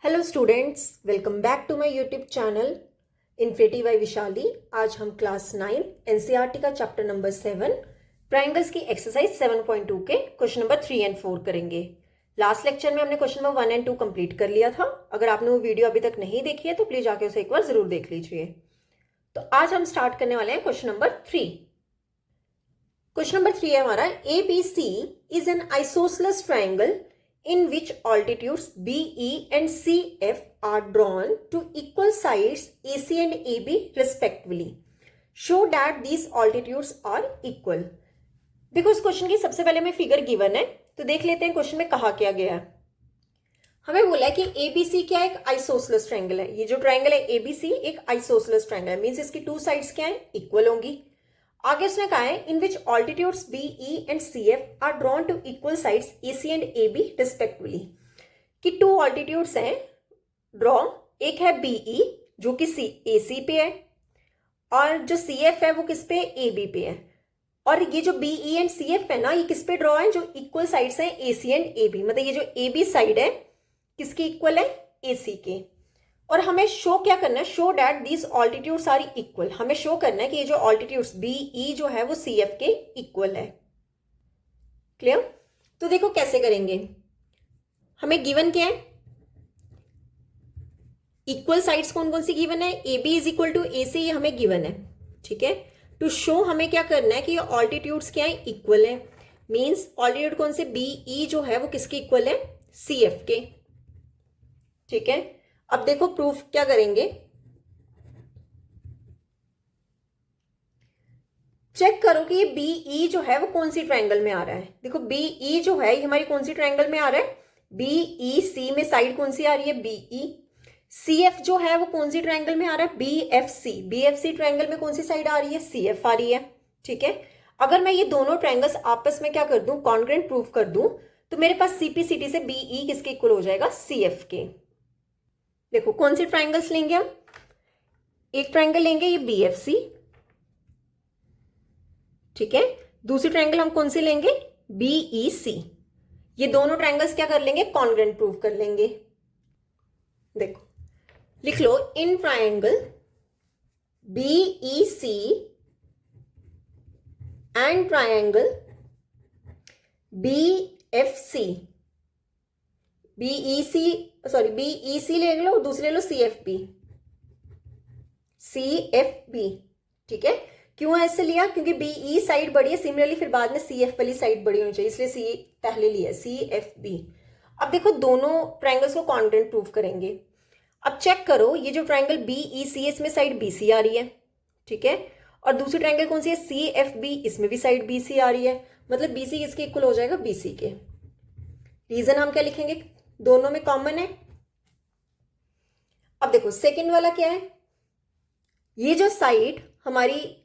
Hello students, welcome back to my YouTube channel Infinity by Vishali. आज हम class 9 NCERT का chapter number 7 triangles की exercise 7.2 के question number 3 and 4 करेंगे। Last lecture में हमने क्वेश्चन नंबर 1 एंड 2 कंप्लीट कर लिया था। अगर आपने वो वीडियो अभी तक नहीं देखी है तो प्लीज आके उसे एक बार जरूर देख लीजिए। तो आज हम स्टार्ट करने वाले हैं क्वेश्चन नंबर 3। क्वेश्चन नंबर 3 है हमारा, ABC is an isosceles triangle in which altitudes BE and CF are drawn to equal sides AC and AB respectively. Show that these altitudes are equal. देखो इस question की सबसे पहले हमें figure given है, तो देख लेते हैं क्वेश्चन में कहा क्या गया है। हमें बोला है कि ABC क्या है, एक आइसोसेलेस ट्राइंगल है। ये जो ट्राइंगल है ABC एक आइसोसेलेस ट्राइंगल है, मींस इसकी टू साइड्स क्या है, इक्वल होंगी। आगे उसने कहा है in which altitudes BE and CF are drawn to equal sides AC and AB respectively, कि टू ऑल्टीट्यूड्स हैं ड्रॉ, एक है BE जो कि AC पे है और जो CF है वो किस पे, AB पे है। और ये जो BE एंड CF है ना, ये किस पे ड्रॉ है, जो इक्वल साइड्स हैं AC एंड AB, मतलब ये जो AB साइड है किसकी इक्वल है, AC के। और हमें शो क्या करना है, show that these altitudes are equal. हमें शो करना है कि ये जो ऑल्टीट्यूड्स BE जो है वो CF के इक्वल है। क्लियर? तो देखो कैसे करेंगे। हमें गिवन क्या है, इक्वल साइड्स कौन कौन सी गिवन है, AB is equal to AC, ये हमें गिवन है। ठीक है, टू शो हमें क्या करना है कि ये ऑल्टीट्यूड्स क्या है, इक्वल है। मीन्स ऑल्टीट्यूड कौन से, BE जो है वो किसके इक्वल है, CF के। ठीक है, अब देखो प्रूफ क्या करेंगे, चेक करो कि ये BE जो है वो कौन सी ट्रायंगल में आ रहा है। देखो BE जो है ये हमारी कौन सी ट्रायंगल में आ रहा है, BEC में साइड कौन सी आ रही है, BE। CF जो है वो कौन सी ट्रायंगल में आ रहा है, BFC। BFC ट्रायंगल में कौन सी साइड आ रही है, CF आ रही है। ठीक है, अगर मैं ये दोनों ट्रायंगल्स आपस में क्या कर दूं, कॉन्ग्रुएंट प्रूफ कर दूं, तो मेरे पास CPCT से BE किसके इक्वल हो जाएगा, CF के। देखो कौन सी ट्रायंगल्स लेंगे हम, एक ट्रायंगल लेंगे ये BFC, ठीक है, दूसरी ट्रायंगल हम कौन सी लेंगे, BEC। ये दोनों ट्रायंगल्स क्या कर लेंगे, कॉन्ग्रुएंट प्रूव कर लेंगे। देखो लिख लो, in triangle BEC and triangle BFC, BEC ले लो, दूसरे ले लो CFB। ठीक है, क्यों ऐसे लिया, क्योंकि BE साइड बड़ी है, सिमिलरली फिर बाद में CF वाली साइड बड़ी होनी चाहिए, इसलिए C पहले लिया, CFB। अब देखो दोनों ट्रायंगल्स को कॉन्ग्रुएंट प्रूफ करेंगे। अब चेक करो, ये जो ट्रायंगल BEC है इसमें साइड BC आ रही है, ठीक है, और दूसरी ट्रायंगल कौन सी है, CFB, इसमें भी साइड BC आ रही है, मतलब BC किसके इक्वल हो जाएगा, BC के। रीजन हम क्या लिखेंगे, दोनों में कॉमन है। अब देखो सेकंड वाला क्या है, ये जो साइड हमारी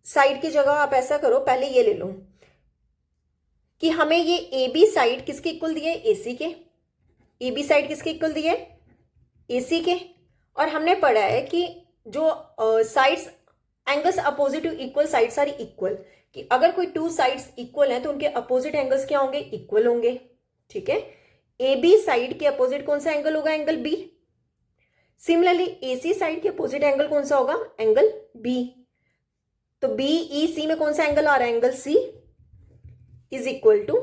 साइड की जगह आप ऐसा करो, पहले ये ले लो कि हमें ये AB साइड किसके इक्वल दिए, AC के। AB साइड किसके इक्वल दिए, AC के। और हमने पढ़ा है कि जो sides angles opposite to equal sides are equal, कि अगर कोई टू साइड्स इक्वल हैं तो उनके अपोजिट एंगल्स क्या होंगे, इक्वल होंगे। ठीक है, AB साइड के अपोजिट कौन सा एंगल होगा, angle B। Similarly AC side के अपोजिट एंगल कौन सा होगा, एंगल B। तो BEC में कौन सा एंगल आ रहा है, angle C is equal to,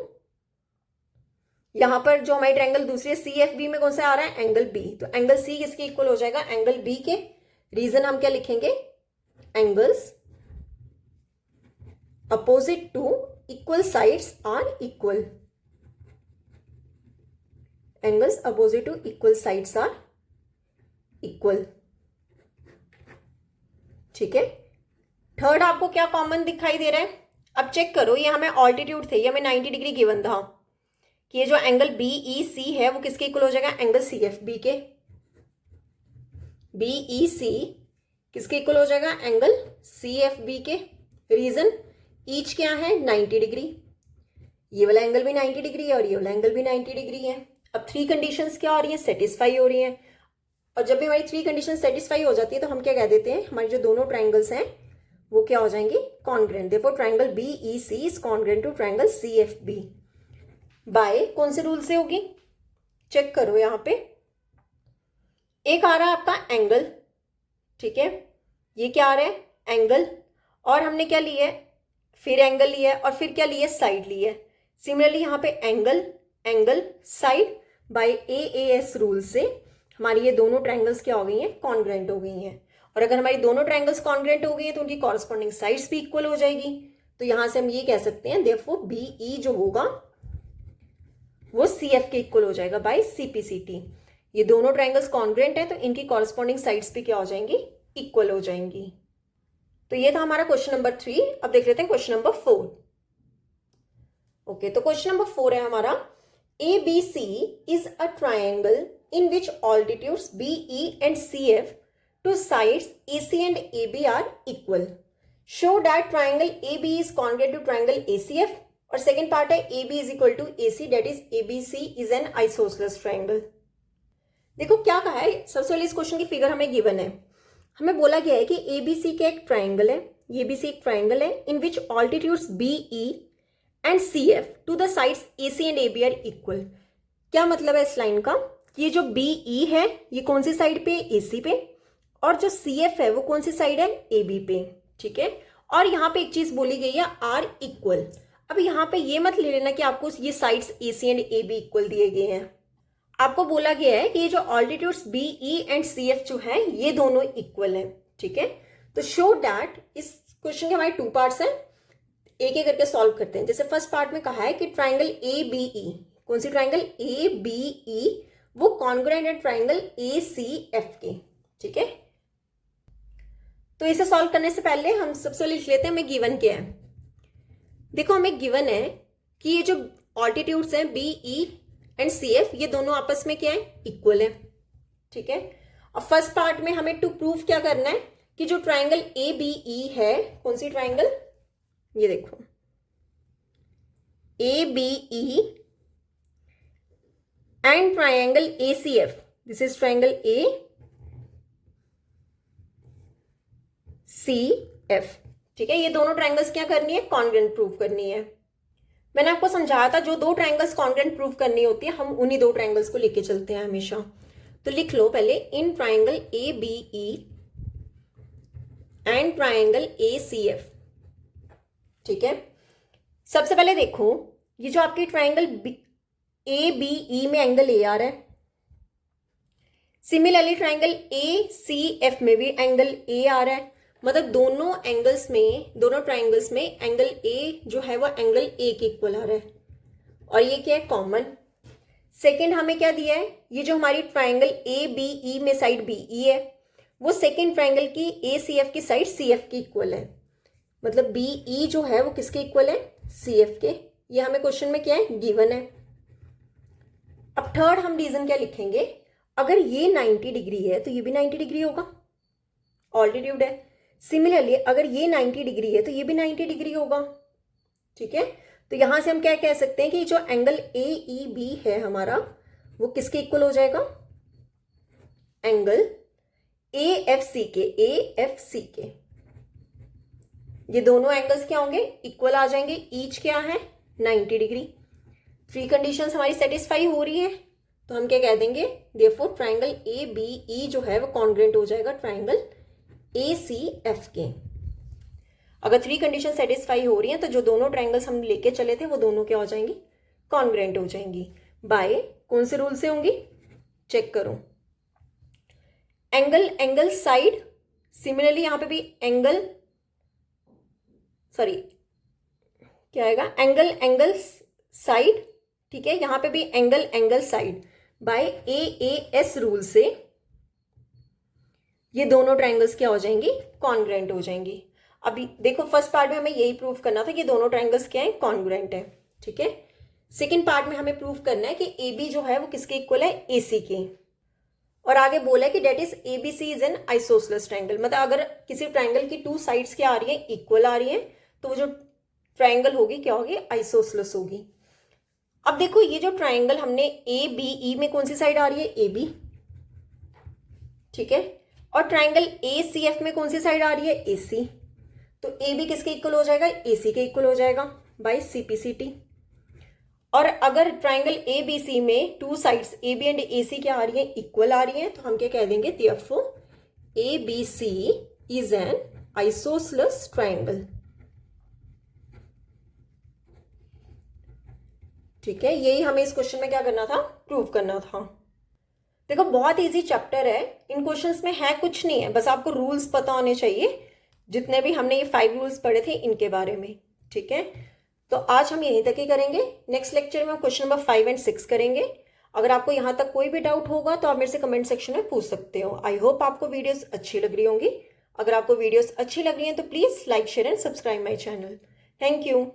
यहां पर जो हमारी ट्रायंगल दूसरी CFB में कौन सा आ रहा है, एंगल B। तो एंगल C किसके इक्वल हो जाएगा, एंगल B के। रीजन हम क्या लिखेंगे, angles opposite to equal sides are equal, angles opposite to equal sides are equal. ठीक है, थर्ड आपको क्या कॉमन दिखाई दे रहा है, अब चेक करो, ये हमें ऑल्टीट्यूड थे, ये हमें 90 डिग्री गिवन था कि ये जो एंगल BEC है वो किसके इक्वल हो जाएगा, एंगल CFB के। BEC किसके इक्वल हो जाएगा, एंगल CFB के। रीजन ईच क्या है, 90 डिग्री, ये वाला एंगल भी 90 डिग्री है और ये वाला एंगल भी 90 डिग्री है। अब थ्री कंडीशंस क्या हो रही है, सेटिस्फाई हो रही है। और जब भी हमारी थ्री कंडीशन सेटिस्फाई हो जाती है तो हम क्या कह देते हैं, हमारी जो दोनों ट्रायंगल्स हैं वो क्या हो जाएंगे, congruent. Therefore triangle BEC is congruent to triangle CFB by कौन से रूल से होगी, चेक करो यहाँ पे, एक आ रहा है आपका एंगल, ठीक है, ये क्या आ रहा है एंगल, और हमने क्या लिया है फिर एंगल लिया है, और फिर क्या लिया साइड लिया है। सिमिलरली यहाँ पे angle angle side, by AAS rule से हमारी ये दोनों ट्रायंगल्स क्या हो गई हैं, कॉन्ग्रेंट हो गई हैं। और अगर हमारी दोनों ट्रायंगल्स कॉन्ग्रेंट हो गई हैं तो उनकी कॉरस्पॉन्डिंग साइड्स भी इक्वल हो जाएगी। तो यहां से हम ये कह सकते हैं देयरफॉर BE जो होगा वो CF के इक्वल हो जाएगा बाय CPCT। ये दोनों ट्रायंगल्स कॉन्ग्रेंट है तो इनकी कॉरस्पॉन्डिंग साइड्स भी क्या हो जाएंगी, इक्वल हो जाएंगी। तो ये था हमारा क्वेश्चन नंबर 3। अब देख लेते हैं क्वेश्चन नंबर 4। ओके, तो क्वेश्चन नंबर 4 है हमारा, ABC is a triangle in which altitudes BE and CF to sides AC and AB are equal. Show that triangle AB is congruent to triangle ACF, और second part है AB is equal to AC, that is ABC is an isosceles triangle। देखो क्या कहा है, सबसे पहले इस question की फिगर हमें गिवन है। हमें बोला गया है कि ABC का एक ट्राइंगल है, ये ABC एक ट्राइंगल है in which altitudes BE and CF to the sides AC and AB are equal. क्या मतलब है इस लाइन का, ये जो BE है ये कौन सी साइड पे, AC पे, और जो CF है वो कौन सी साइड है, AB पे, ठीक है। और यहाँ पे एक चीज बोली गई है आर इक्वल। अब यहाँ पे ये मत ले लेना कि आपको ये sides AC and AB equal दिए गए हैं, आपको बोला गया है कि ये जो ऑल्टीट्यूड्स BE एंड CF जो है ये दोनों इक्वल है, ठीक है। तो शो दैट, इस क्वेश्चन के हमारे 2 पार्ट्स हैं, एक एक करके सॉल्व करते हैं। जैसे फर्स्ट पार्ट में कहा है कि ट्राइंगल ABE, कौन सी ट्राइंगल ABE, वो कॉन्ग्रुएंट है ट्राइंगल ACF के, ठीक है। तो इसे सॉल्व करने से पहले हम सबसे लिख लेते हैं हमें गिवन क्या है। देखो हमें गिवन है कि ये जो ऑल्टीट्यूड्स हैं BE एंड CF ये दोनों आपस में क्या है, इक्वल है, ठीक है। और फर्स्ट पार्ट में हमें टू प्रूव क्या करना है कि जो ट्राइंगल ABE है, कौन सी ट्राइंगल, ये देखो ABE and triangle ACF, this is triangle ACF, ठीक है। ये दोनों ट्राइंगल्स क्या करनी है, कॉन्ग्रुएंट प्रूव करनी है। मैंने आपको समझाया था जो 2 ट्राइंगल्स कॉन्ग्रुएंट प्रूव करनी होती है हम उन्हीं 2 ट्राइंगल्स को लेके चलते हैं हमेशा। तो लिख लो पहले, in triangle ABE and triangle ACF, ठीक है। सबसे पहले देखो ये जो आपकी ट्राइंगल ABE में एंगल A आ रहा है, सिमिलरली ट्राइंगल ACF में भी एंगल A आ रहा है, मतलब दोनों एंगल्स में, दोनों ट्राइंगल्स में एंगल A जो है वो एंगल A के इक्वल आ रहा है, और ये क्या है, कॉमन। सेकंड हमें क्या दिया है, ये जो हमारी ट्राइंगल ABE में साइड BE है वो सेकंड ट्राइंगल की ACF की साइड CF की इक्वल है, मतलब BE जो है वो किसके इक्वल है, CF के। ये हमें क्वेश्चन में क्या है, गिवन है। अब थर्ड हम रीजन क्या लिखेंगे, अगर ये 90 डिग्री है तो ये भी 90 डिग्री होगा, ऑल्टीट्यूड है। सिमिलरली अगर ये 90 डिग्री है तो ये भी 90 डिग्री होगा, ठीक है। तो यहां से हम क्या कह सकते हैं कि जो एंगल AEB है हमारा वो किसके इक्वल हो जाएगा, एंगल AFC के, AFC के। ये दोनों एंगल्स क्या होंगे, इक्वल आ जाएंगे, ईच क्या है 90 डिग्री। 3 कंडीशंस हमारी सेटिस्फाई हो रही है तो हम क्या कह देंगे, देयरफॉर ट्राइंगल ABE जो है वो कॉन्ग्रुएंट हो जाएगा ट्राइंगल ACF के। अगर 3 कंडीशन सेटिस्फाई हो रही हैं तो जो दोनों ट्राइंगल्स हम लेके चले थे वो दोनों क्या हो जाएंगी, कॉन्ग्रुएंट हो जाएंगी। बाय कौन से रूल से होंगी, चेक करो, एंगल एंगल साइड, सिमिलरली यहां पे भी एंगल, सॉरी क्या आएगा, एंगल एंगल साइड, ठीक है। यहां पे भी angle angle side, by AAS rule से ये दोनों ट्राइंगल्स क्या हो जाएंगी, कॉन्ग्रुएंट हो जाएंगी। अभी देखो फर्स्ट पार्ट में हमें यही प्रूव करना था कि दोनों ट्राइंगल्स क्या है, कॉन्ग्रुएंट है, ठीक है। सेकंड पार्ट में हमें प्रूव करना है कि AB जो है वो किसके इक्वल है, AC के। और आगे बोला है कि that is ABC is an isosceles triangle, मतलब अगर किसी ट्राइंगल की 2 साइड्स क्या आ रही है, इक्वल आ रही है, तो वो जो ट्राइंगल होगी क्या होगी, आइसोसेलेस होगी। अब देखो ये जो ट्राइंगल हमने ABE में कौन सी साइड आ रही है, AB, ठीक है। और ट्राइंगल ACF में कौन सी साइड आ रही है, AC। तो AB किसके इक्वल हो जाएगा, AC के इक्वल हो जाएगा बाय CPCT। और अगर ट्राइंगल ए बी सी में two sides A B and A C क्या आ रही है, इक्वल आ रही है, तो हम क्या कह देंगे, therefore A B C is an isosceles triangle. ठीक है, यही हमें इस क्वेश्चन में क्या करना था, प्रूव करना था। देखो बहुत इजी चैप्टर है, इन क्वेश्चंस में है कुछ नहीं है, बस आपको रूल्स पता होने चाहिए, जितने भी हमने ये 5 रूल्स पढ़े थे इनके बारे में। ठीक है, तो आज हम यहीं तक ही करेंगे। नेक्स्ट लेक्चर में हम क्वेश्चन नंबर 5 एंड 6 करेंगे। अगर आपको यहाँ तक कोई भी डाउट होगा तो आप मेरे से कमेंट सेक्शन में पूछ सकते हो। आई होप आपको वीडियोस अच्छी लग रही होंगी। अगर आपको वीडियोस अच्छी लग रही हैं तो please like share and subscribe my channel. Thank you.